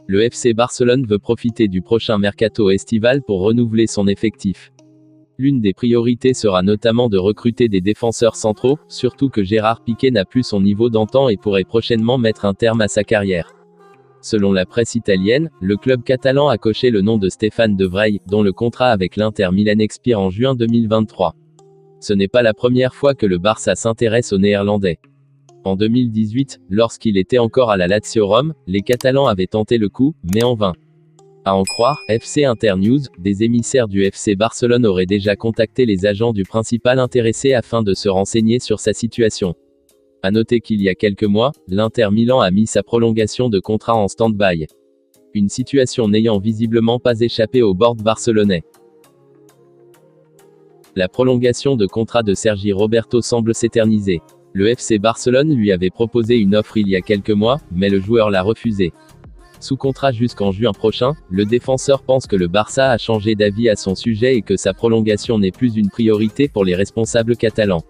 Le FC Barcelone veut profiter du prochain mercato estival pour renouveler son effectif. L'une des priorités sera notamment de recruter des défenseurs centraux, surtout que Gérard Piqué n'a plus son niveau d'antan et pourrait prochainement mettre un terme à sa carrière. Selon la presse italienne, le club catalan a coché le nom de Stéphane De Vrij, dont le contrat avec l'Inter Milan expire en juin 2023. Ce n'est pas la première fois que le Barça s'intéresse aux Néerlandais. En 2018, lorsqu'il était encore à la Lazio Rome, les Catalans avaient tenté le coup, mais en vain. À en croire FC Internews, des émissaires du FC Barcelone auraient déjà contacté les agents du principal intéressé afin de se renseigner sur sa situation. À noter qu'il y a quelques mois, l'Inter Milan a mis sa prolongation de contrat en stand-by. Une situation n'ayant visiblement pas échappé au board barcelonais. La prolongation de contrat de Sergi Roberto semble s'éterniser. Le FC Barcelone lui avait proposé une offre il y a quelques mois, mais le joueur l'a refusé. Sous contrat jusqu'en juin prochain, le défenseur pense que le Barça a changé d'avis à son sujet et que sa prolongation n'est plus une priorité pour les responsables catalans.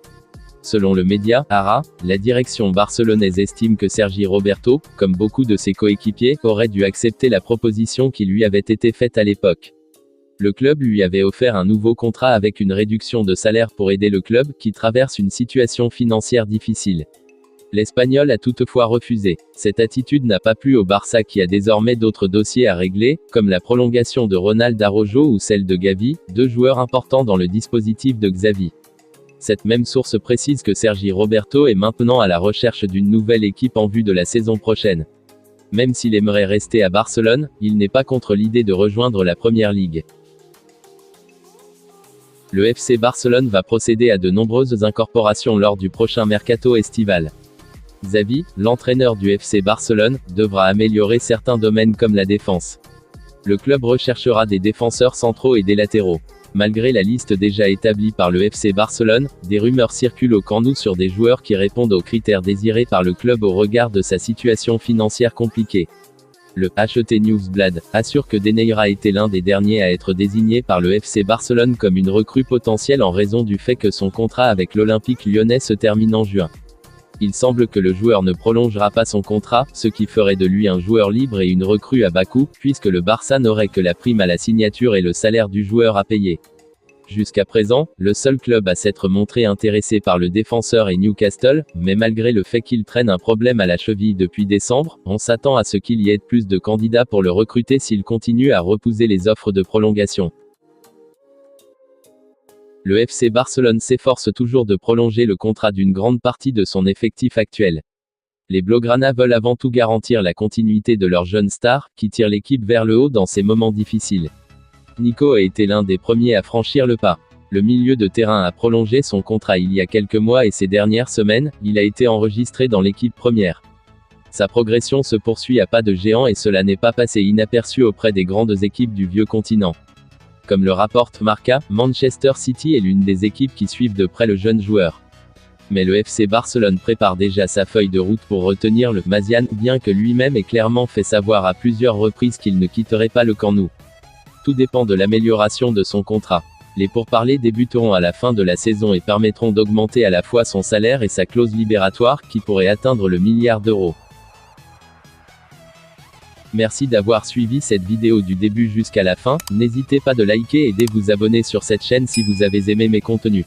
Selon le média ARA, la direction barcelonaise estime que Sergi Roberto, comme beaucoup de ses coéquipiers, aurait dû accepter la proposition qui lui avait été faite à l'époque. Le club lui avait offert un nouveau contrat avec une réduction de salaire pour aider le club, qui traverse une situation financière difficile. L'Espagnol a toutefois refusé. Cette attitude n'a pas plu au Barça qui a désormais d'autres dossiers à régler, comme la prolongation de Ronald Araujo ou celle de Gavi, deux joueurs importants dans le dispositif de Xavi. Cette même source précise que Sergi Roberto est maintenant à la recherche d'une nouvelle équipe en vue de la saison prochaine. Même s'il aimerait rester à Barcelone, il n'est pas contre l'idée de rejoindre la Première Ligue. Le FC Barcelone va procéder à de nombreuses incorporations lors du prochain mercato estival. Xavi, l'entraîneur du FC Barcelone, devra améliorer certains domaines comme la défense. Le club recherchera des défenseurs centraux et des latéraux. Malgré la liste déjà établie par le FC Barcelone, des rumeurs circulent au Camp Nou sur des joueurs qui répondent aux critères désirés par le club au regard de sa situation financière compliquée. Le HT Newsblad assure que Deneira était l'un des derniers à être désigné par le FC Barcelone comme une recrue potentielle en raison du fait que son contrat avec l'Olympique lyonnais se termine en juin. Il semble que le joueur ne prolongera pas son contrat, ce qui ferait de lui un joueur libre et une recrue à bas coût, puisque le Barça n'aurait que la prime à la signature et le salaire du joueur à payer. Jusqu'à présent, le seul club à s'être montré intéressé par le défenseur est Newcastle, mais malgré le fait qu'il traîne un problème à la cheville depuis décembre, on s'attend à ce qu'il y ait plus de candidats pour le recruter s'il continue à repousser les offres de prolongation. Le FC Barcelone s'efforce toujours de prolonger le contrat d'une grande partie de son effectif actuel. Les Blaugrana veulent avant tout garantir la continuité de leur jeune star, qui tire l'équipe vers le haut dans ces moments difficiles. Nico a été l'un des premiers à franchir le pas. Le milieu de terrain a prolongé son contrat il y a quelques mois et ces dernières semaines, il a été enregistré dans l'équipe première. Sa progression se poursuit à pas de géant et cela n'est pas passé inaperçu auprès des grandes équipes du vieux continent. Comme le rapporte Marca, Manchester City est l'une des équipes qui suivent de près le jeune joueur. Mais le FC Barcelone prépare déjà sa feuille de route pour retenir le Mazian, bien que lui-même ait clairement fait savoir à plusieurs reprises qu'il ne quitterait pas le Camp Nou. Tout dépend de l'amélioration de son contrat. Les pourparlers débuteront à la fin de la saison et permettront d'augmenter à la fois son salaire et sa clause libératoire, qui pourrait atteindre le milliard d'euros. Merci d'avoir suivi cette vidéo du début jusqu'à la fin, n'hésitez pas de liker et de vous abonner sur cette chaîne si vous avez aimé mes contenus.